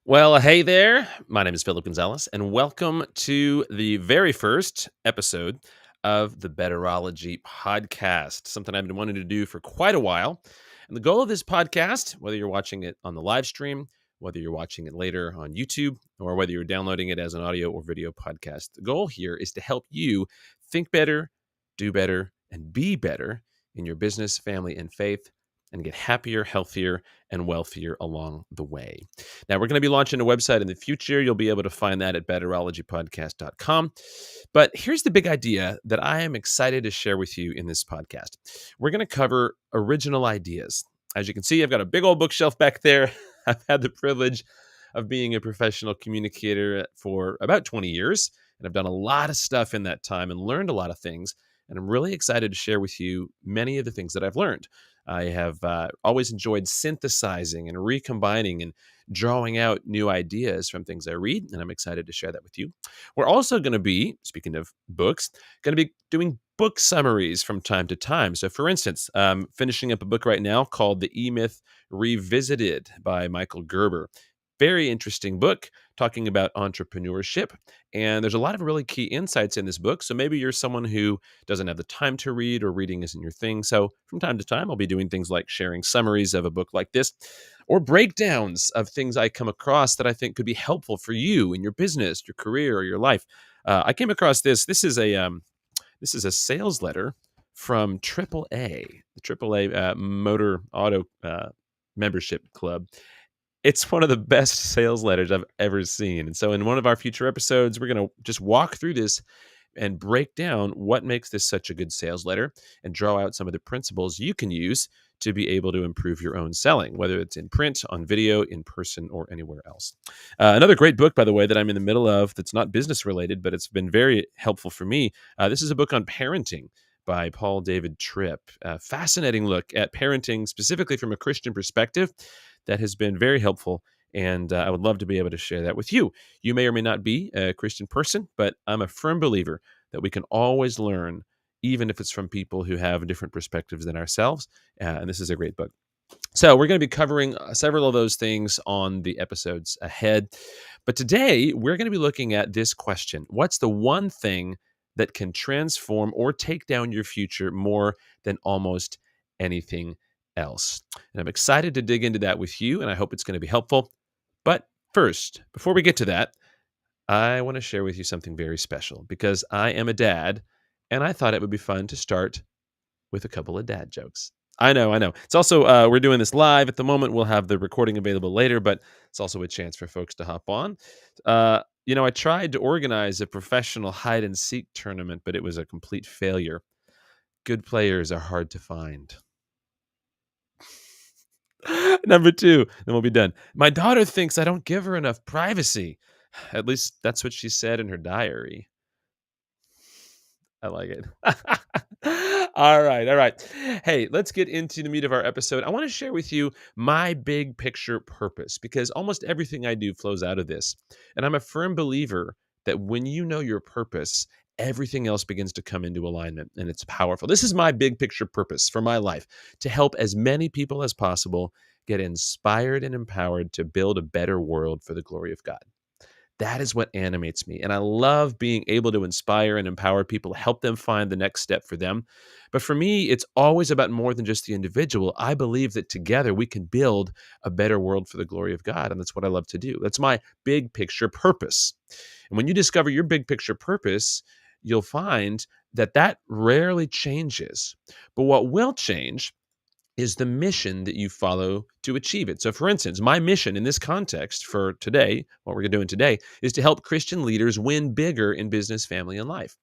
Well, hey there. My name is Philip Gonzalez, and welcome to the very first episode of the Betterology podcast, something I've been wanting to do for quite a while. And the goal of this podcast, whether you're watching it on the live stream, whether you're watching it later on YouTube, or whether you're downloading it as an audio or video podcast, the goal here is to help you think better, do better, and be better in your business, family, and faith, and get happier, healthier, and wealthier along the way. Now, we're going to be launching a website in the future. You'll be able to find that at betterologypodcast.com. But here's the big idea that I am excited to share with you in this podcast. We're going to cover original ideas. As you can see, I've got a big old bookshelf back there. I've had the privilege of being a professional communicator for about 20 years, and I've done a lot of stuff in that time and learned a lot of things. And I'm really excited to share with you many of the things that I've learned. I have always enjoyed synthesizing and recombining and drawing out new ideas from things I read, and I'm excited to share that with you. We're also going to be, speaking of books, going to be doing book summaries from time to time. So, for instance, finishing up a book right now called The E-Myth Revisited by Michael Gerber. Very interesting book talking about entrepreneurship. And there's a lot of really key insights in this book. So maybe you're someone who doesn't have the time to read or reading isn't your thing. So from time to time, I'll be doing things like sharing summaries of a book like this or breakdowns of things I come across that I think could be helpful for you in your business, your career, or your life. I came across this. This is a sales letter from AAA, the AAA Motor Auto Membership Club. It's one of the best sales letters I've ever seen. And so in one of our future episodes, we're going to just walk through this and break down what makes this such a good sales letter and draw out some of the principles you can use to be able to improve your own selling, whether it's in print, on video, in person, or anywhere else. Another great book, by the way, that I'm in the middle of that's not business related, but it's been very helpful for me. This is a book on parenting by Paul David Tripp. A fascinating look at parenting, specifically from a Christian perspective, that has been very helpful, and I would love to be able to share that with you. You may or may not be a Christian person, but I'm a firm believer that we can always learn, even if it's from people who have different perspectives than ourselves, and this is a great book. So we're going to be covering several of those things on the episodes ahead, but today we're going to be looking at this question: what's the one thing that can transform or take down your future more than almost anything else? And I'm excited to dig into that with you, and I hope it's going to be helpful. But first, before we get to that, I want to share with you something very special because I am a dad, and I thought it would be fun to start with a couple of dad jokes. I know. It's also, we're doing this live at the moment. We'll have the recording available later, but it's also a chance for folks to hop on. I tried to organize a professional hide and seek tournament, but it was a complete failure. Good players are hard to find. Number 2, then we'll be done. My daughter thinks I don't give her enough privacy. At least that's what she said in her diary. I like it. All right. Hey, let's get into the meat of our episode. I want to share with you my big picture purpose because almost everything I do flows out of this. And I'm a firm believer that when you know your purpose, everything else begins to come into alignment, and it's powerful. This is my big picture purpose for my life: to help as many people as possible get inspired and empowered to build a better world for the glory of God. That is what animates me. And I love being able to inspire and empower people, help them find the next step for them. But for me, it's always about more than just the individual. I believe that together we can build a better world for the glory of God. And that's what I love to do. That's my big picture purpose. And when you discover your big picture purpose, you'll find that rarely changes. But what will change is the mission that you follow to achieve it. So for instance, my mission in this context for today, what we're doing today, is to help Christian leaders win bigger in business, family, and life.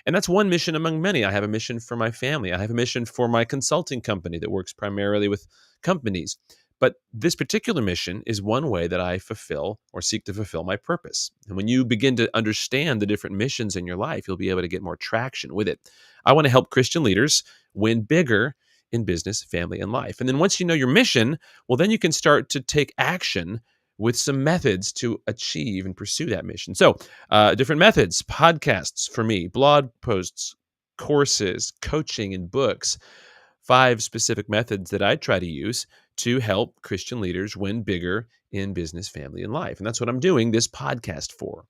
And that's one mission among many. I have a mission for my family. I have a mission for my consulting company that works primarily with companies. But this particular mission is one way that I fulfill or seek to fulfill my purpose. And when you begin to understand the different missions in your life, you'll be able to get more traction with it. I want to help Christian leaders win bigger in business, family, and life. And then once you know your mission, well, then you can start to take action with some methods to achieve and pursue that mission. So, different methods, podcasts for me, blog posts, courses, coaching, and books. 5 specific methods that I try to use to help Christian leaders win bigger in business, family, and life. And that's what I'm doing this podcast for.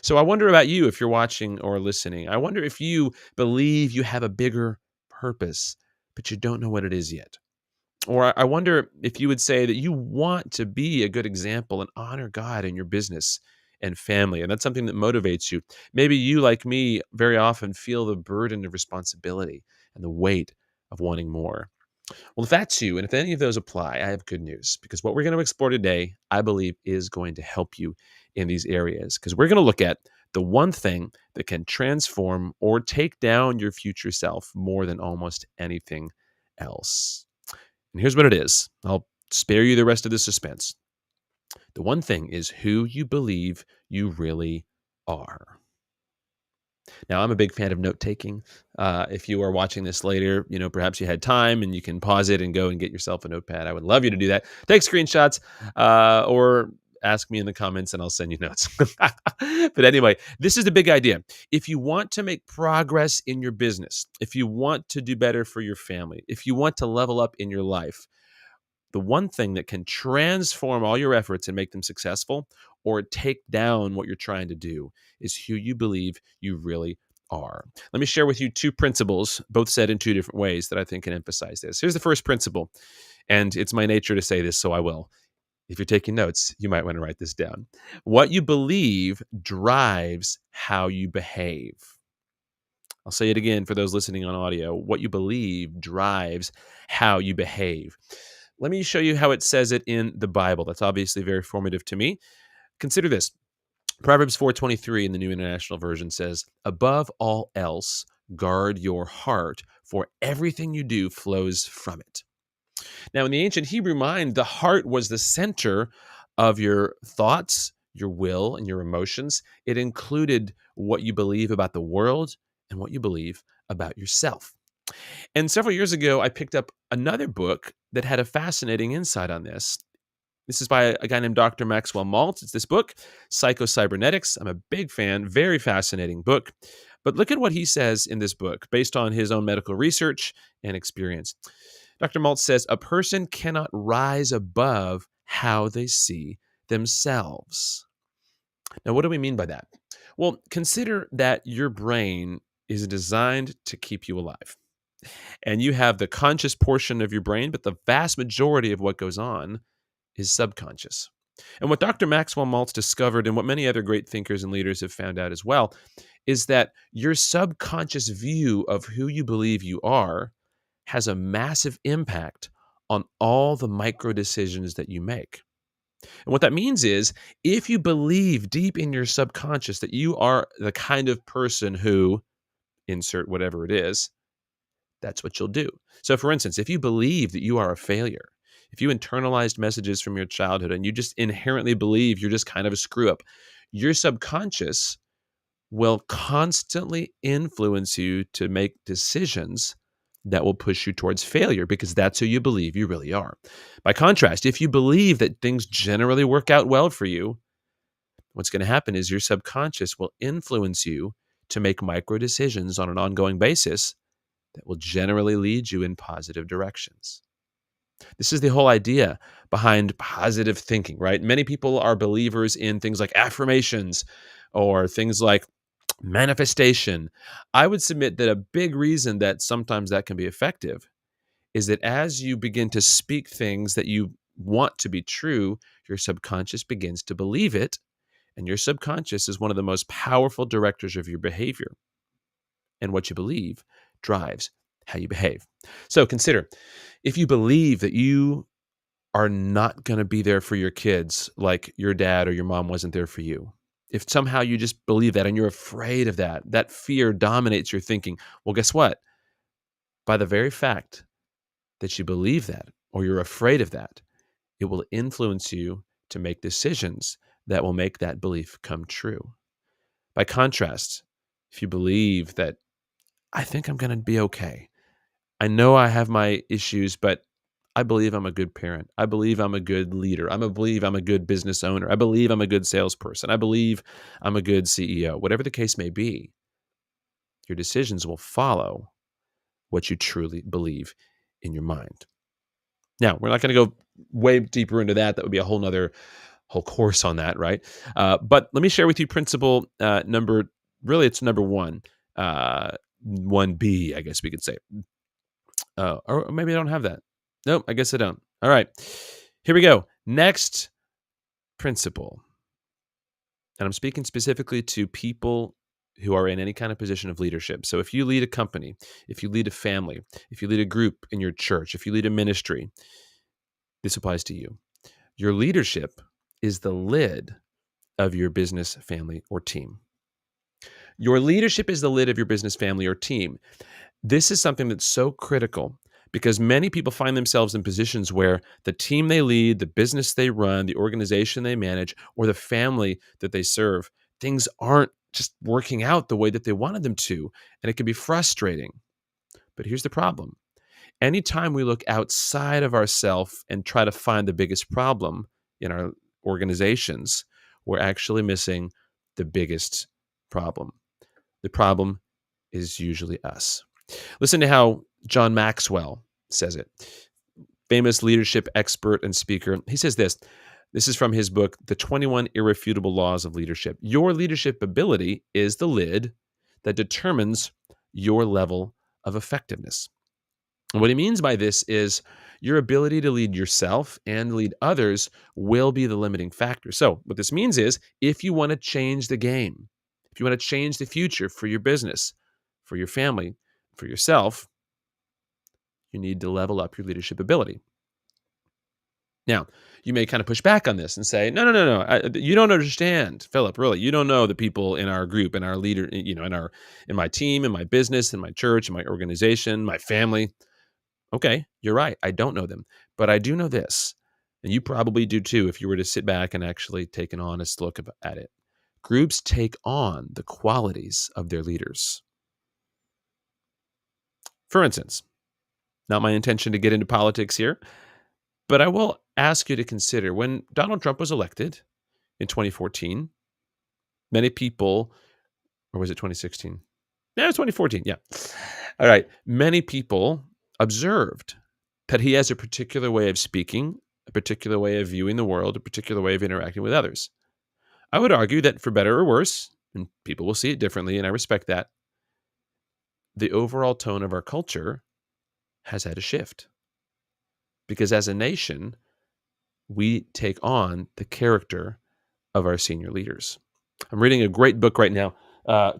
So I wonder about you if you're watching or listening. I wonder if you believe you have a bigger purpose, but you don't know what it is yet. Or I wonder if you would say that you want to be a good example and honor God in your business and family. And that's something that motivates you. Maybe you, like me, very often feel the burden of responsibility and the weight of wanting more. Well, if that's you, and if any of those apply, I have good news because what we're going to explore today, I believe, is going to help you in these areas because we're going to look at the one thing that can transform or take down your future self more than almost anything else. And here's what it is. I'll spare you the rest of the suspense. The one thing is who you believe you really are. Now, I'm a big fan of note taking. If you are watching this later, perhaps you had time and you can pause it and go and get yourself a notepad. I would love you to do that. Take screenshots or ask me in the comments and I'll send you notes. But anyway, this is the big idea. If you want to make progress in your business, if you want to do better for your family, if you want to level up in your life, the one thing that can transform all your efforts and make them successful or take down what you're trying to do is who you believe you really are. Let me share with you 2 principles, both said in 2 different ways that I think can emphasize this. Here's the first principle, and it's my nature to say this, so I will. If you're taking notes, you might want to write this down. What you believe drives how you behave. I'll say it again for those listening on audio. What you believe drives how you behave. Let me show you how it says it in the Bible. That's obviously very formative to me. Consider this. Proverbs 4:23 in the New International Version says, "Above all else, guard your heart, for everything you do flows from it." Now, in the ancient Hebrew mind, the heart was the center of your thoughts, your will, and your emotions. It included what you believe about the world and what you believe about yourself. And several years ago, I picked up another book that had a fascinating insight on this. This is by a guy named Dr. Maxwell Maltz. It's this book, Psycho-Cybernetics. I'm a big fan, very fascinating book. But look at what he says in this book, based on his own medical research and experience. Dr. Maltz says, a person cannot rise above how they see themselves. Now, what do we mean by that? Well, consider that your brain is designed to keep you alive. And you have the conscious portion of your brain, but the vast majority of what goes on is subconscious. And what Dr. Maxwell Maltz discovered, and what many other great thinkers and leaders have found out as well, is that your subconscious view of who you believe you are has a massive impact on all the micro decisions that you make. And what that means is if you believe deep in your subconscious that you are the kind of person who, insert whatever it is, that's what you'll do. So, for instance, if you believe that you are a failure, if you internalized messages from your childhood and you just inherently believe you're just kind of a screw up, your subconscious will constantly influence you to make decisions that will push you towards failure because that's who you believe you really are. By contrast, if you believe that things generally work out well for you, what's going to happen is your subconscious will influence you to make micro decisions on an ongoing basis that will generally lead you in positive directions. This is the whole idea behind positive thinking, right? Many people are believers in things like affirmations or things like manifestation. I would submit that a big reason that sometimes that can be effective is that as you begin to speak things that you want to be true, your subconscious begins to believe it. And your subconscious is one of the most powerful directors of your behavior. And what you believe drives how you behave. So consider, if you believe that you are not going to be there for your kids like your dad or your mom wasn't there for you, if somehow you just believe that and you're afraid of that, that fear dominates your thinking, well, guess what? By the very fact that you believe that or you're afraid of that, it will influence you to make decisions that will make that belief come true. By contrast, if you believe that I think I'm going to be okay, I know I have my issues, but I believe I'm a good parent. I believe I'm a good leader. Believe I'm a good business owner. I believe I'm a good salesperson. I believe I'm a good CEO. Whatever the case may be, your decisions will follow what you truly believe in your mind. Now, we're not going to go way deeper into that. That would be a whole course on that, right? But let me share with you principle it's number one, 1B, I guess we could say. Or maybe I don't have that. Nope, I guess I don't. All right, here we go. Next principle. And I'm speaking specifically to people who are in any kind of position of leadership. So if you lead a company, if you lead a family, if you lead a group in your church, if you lead a ministry, this applies to you. Your leadership is the lid of your business, family, or team. Your leadership is the lid of your business, family, or team. This is something that's so critical because many people find themselves in positions where the team they lead, the business they run, the organization they manage, or the family that they serve, things aren't just working out the way that they wanted them to, and it can be frustrating. But here's the problem. Anytime we look outside of ourselves and try to find the biggest problem in our organizations, we're actually missing the biggest problem. The problem is usually us. Listen to how John Maxwell says it. Famous leadership expert and speaker. He says this. This is from his book, The 21 Irrefutable Laws of Leadership. Your leadership ability is the lid that determines your level of effectiveness. And what he means by this is your ability to lead yourself and lead others will be the limiting factor. So what this means is if you want to change the game, if you want to change the future for your business, for your family, for yourself, you need to level up your leadership ability. Now, you may kind of push back on this and say, no. You don't understand, Philip, really. You don't know the people in our group, in our leader, in my team, in my business, in my church, in my organization, my family. Okay, you're right. I don't know them, but I do know this, and you probably do too if you were to sit back and actually take an honest look at it. Groups take on the qualities of their leaders. For instance, not my intention to get into politics here, but I will ask you to consider when Donald Trump was elected in 2014, many people, or was it 2016? No, it was 2014. Yeah. All right. Many people observed that he has a particular way of speaking, a particular way of viewing the world, a particular way of interacting with others. I would argue that for better or worse, and people will see it differently, and I respect that, the overall tone of our culture has had a shift. Because as a nation, we take on the character of our senior leaders. I'm reading a great book right now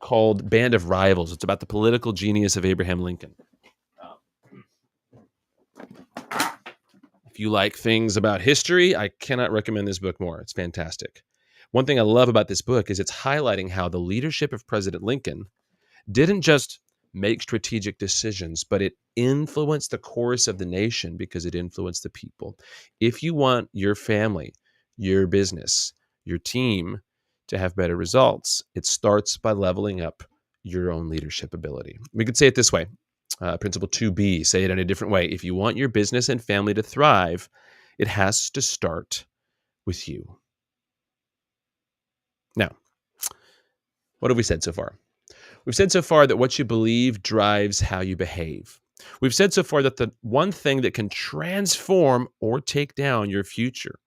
called Band of Rivals. It's about the political genius of Abraham Lincoln. If you like things about history, I cannot recommend this book more. It's fantastic. One thing I love about this book is it's highlighting how the leadership of President Lincoln didn't just make strategic decisions, but it influenced the course of the nation because it influenced the people. If you want your family, your business, your team to have better results, it starts by leveling up your own leadership ability. We could say it this way. Principle 2B, say it in a different way. If you want your business and family to thrive, it has to start with you. Now, what have we said so far? We've said so far that what you believe drives how you behave. We've said so far that the one thing that can transform or take down your future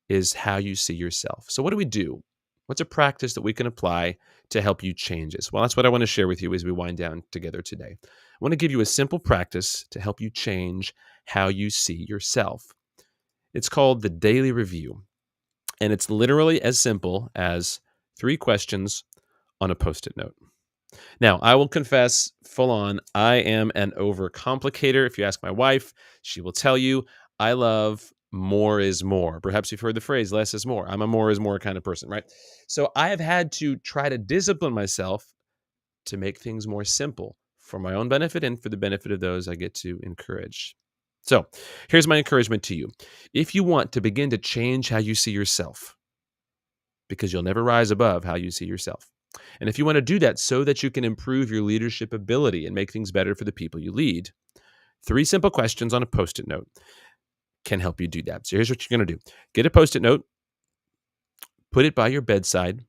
is how you see yourself. So what do we do? What's a practice that we can apply to help you change this? Well, that's what I want to share with you as we wind down together today. I want to give you a simple practice to help you change how you see yourself. It's called the daily review, and it's literally as simple as 3 questions on a Post-it note. Now, I will confess full on, I am an overcomplicator. If you ask my wife, she will tell you I love more is more. Perhaps you've heard the phrase less is more. I'm a more is more kind of person, right? So I have had to try to discipline myself to make things more simple for my own benefit and for the benefit of those I get to encourage. So here's my encouragement to you. If you want to begin to change how you see yourself, because you'll never rise above how you see yourself. And if you want to do that so that you can improve your leadership ability and make things better for the people you lead, 3 simple questions on a Post-it note can help you do that. So here's what you're going to do. Get a Post-it note, put it by your bedside,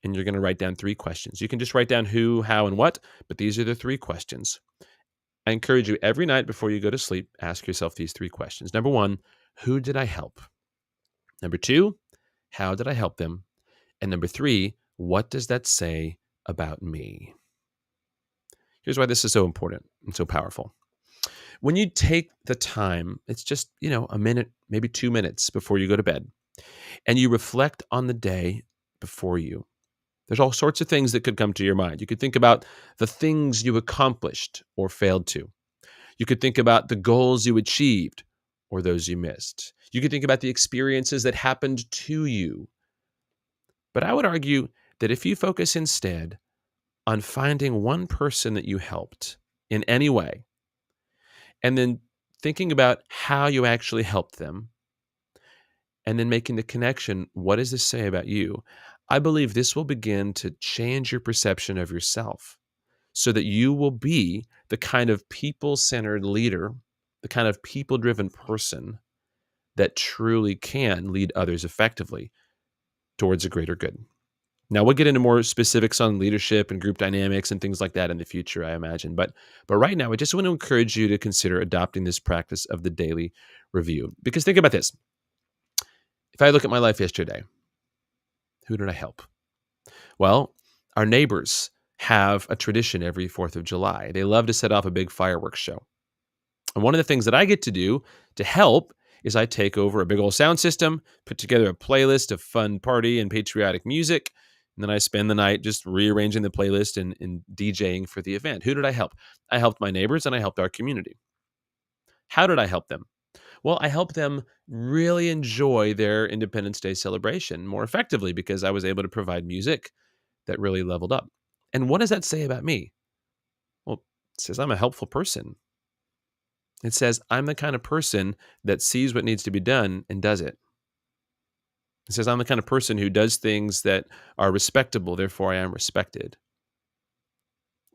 and you're going to write down 3 questions. You can just write down who, how, and what, but these are the 3 questions. I encourage you every night before you go to sleep, ask yourself these 3 questions. Number 1, who did I help? Number 2, how did I help them? And number 3, what does that say about me? Here's why this is so important and so powerful. When you take the time, it's just, a minute, maybe 2 minutes before you go to bed, and you reflect on the day before you. There's all sorts of things that could come to your mind. You could think about the things you accomplished or failed to. You could think about the goals you achieved or those you missed. You could think about the experiences that happened to you. But I would argue that if you focus instead on finding one person that you helped in any way, and then thinking about how you actually helped them, and then making the connection, what does this say about you? I believe this will begin to change your perception of yourself so that you will be the kind of people-centered leader, the kind of people-driven person that truly can lead others effectively towards a greater good. Now, we'll get into more specifics on leadership and group dynamics and things like that in the future, I imagine. But right now, I just want to encourage you to consider adopting this practice of the daily review. Because think about this. If I look at my life yesterday, who did I help? Well, our neighbors have a tradition every 4th of July. They love to set off a big fireworks show. And one of the things that I get to do to help is I take over a big old sound system, put together a playlist of fun party and patriotic music, and then I spend the night just rearranging the playlist and DJing for the event. Who did I help? I helped my neighbors and I helped our community. How did I help them? Well, I helped them really enjoy their Independence Day celebration more effectively because I was able to provide music that really leveled up. And what does that say about me? Well, it says I'm a helpful person. It says I'm the kind of person that sees what needs to be done and does it. It says I'm the kind of person who does things that are respectable, therefore I am respected.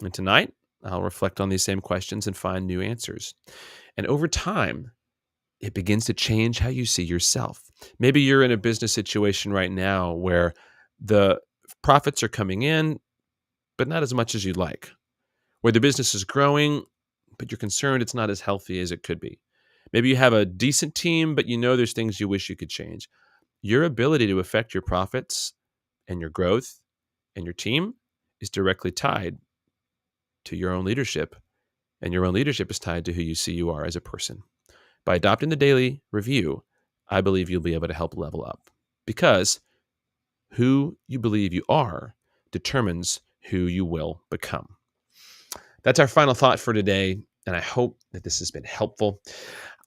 And tonight, I'll reflect on these same questions and find new answers. And over time, it begins to change how you see yourself. Maybe you're in a business situation right now where the profits are coming in, but not as much as you'd like. Where the business is growing, but you're concerned it's not as healthy as it could be. Maybe you have a decent team, but you know there's things you wish you could change. Your ability to affect your profits and your growth and your team is directly tied to your own leadership, and your own leadership is tied to who you see you are as a person. By adopting the daily review, I believe you'll be able to help level up because who you believe you are determines who you will become. That's our final thought for today, and I hope that this has been helpful.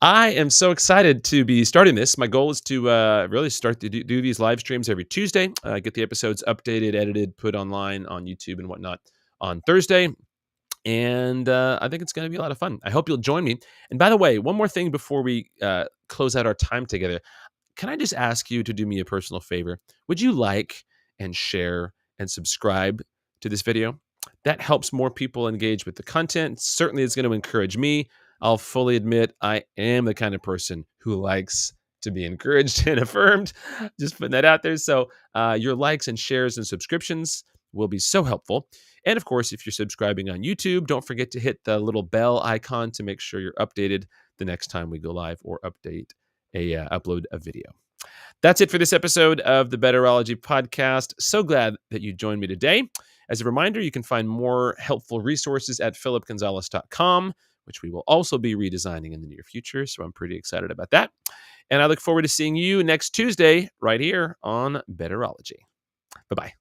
I am so excited to be starting this. My goal is to really start to do these live streams every Tuesday, get the episodes updated, edited, put online on YouTube and whatnot on Thursday. And I think it's going to be a lot of fun. I hope you'll join me. And by the way, one more thing before we close out our time together. Can I just ask you to do me a personal favor? Would you like and share and subscribe to this video? That helps more people engage with the content. Certainly, it's going to encourage me. I'll fully admit I am the kind of person who likes to be encouraged and affirmed. Just putting that out there. So your likes and shares and subscriptions will be so helpful. And of course, if you're subscribing on YouTube, don't forget to hit the little bell icon to make sure you're updated the next time we go live or upload a video. That's it for this episode of the Betterology podcast. So glad that you joined me today. As a reminder, you can find more helpful resources at philipgonzalez.com, which we will also be redesigning in the near future. So I'm pretty excited about that. And I look forward to seeing you next Tuesday right here on Betterology. Bye-bye.